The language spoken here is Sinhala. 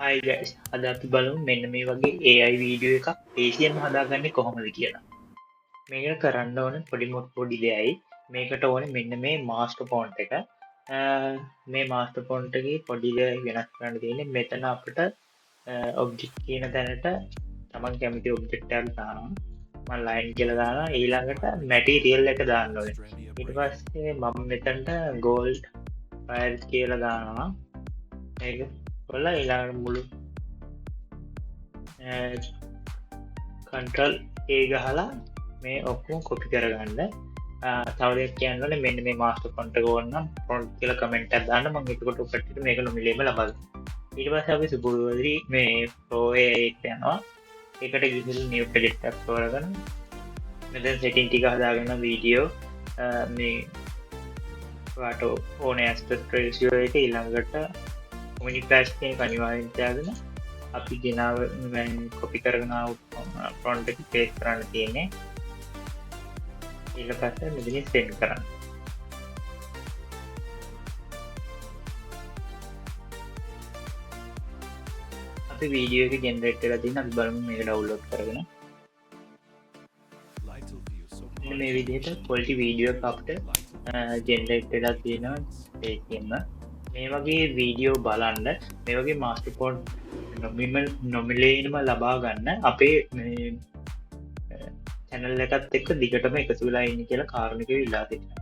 Hi guys, අද අපි බලමු මෙන්න මේ වගේ AI වීඩියෝ එකක් ලේසියෙන්ම හදාගන්නේ කොහොමද කියලා. මේක කරන්න ඕන පොඩි දෙයයි. මේකට ඕනේ මෙන්න මේ මාස්ටර් ෆොන්ට් එක. මේ මාස්ටර් ෆොන්ට් එකේ පොඩි දෙයක් වෙනස් කරන්න තියෙන්නේ. මෙතන අපිට ඔබ්ජෙක්ට් කියන තැනට තමන් කැමති ඔබ්ජෙක්ට් එකක් දානවා. මම ලයින් කියලා දානවා. ඊළඟට මැටීරියල් එක දාන්න ඕනේ. ඊට පස්සේ මම මෙතනට gold fire කියලා දානවා. මේක කොල්ලා ඊළඟ මුළු කන්ට්‍රල් ඒ ගහලා මේ ඔක්කොම කොපි කරගන්න. තව දෙයක් කියන්න ඕනේ මෙන්න මේ මාස්ටර් ෆොන්ට් එක ඕන නම් ෆොන්ට් කියලා කමෙන්ට් එකක් දාන්න මම එතකොට ඔකට මේක නොමිලේම ලබා දෙනවා. ඊට පස්සේ අපි සුබුරුවදි මේ Pro AI එකට යනවා. ඒකට ගිහින් new project එකක් තෝරගෙන මෙතන setting ටික හදාගෙන වීඩියෝ මේ ඔයාට ඕනේ aspect ratio එක ඊළඟට communication එක අනිවාර්යෙන් තියාගෙන අපි ගෙනාව කොපි කරගෙන ෆොන්ට් එක පේස්ට් කරන්න තියෙන්නේ. ඊට පස්සේ මෙතනින් සෙන්ඩ් කරන්න. අපි වීඩියෝ එක ජෙනරේට් කරලා තියෙන අපි බලමු මේක ඩවුන්ලෝඩ් කරගෙන. මේ විදිහට quality වීඩියෝ එකක් අපිට ජෙනරේට් වෙලා තියෙනවා ඒකෙන්ම. මේ වගේ වීඩියෝ බලන්න මේ වගේ මාස්ටර් ෆොන්ට් නොමිලේනම ලබා ගන්න අපේ channel එකත් එක්ක දිගටම එකතු වෙලා ඉන්න කියලා කාරණේක ඉල්ලා තිබෙනවා.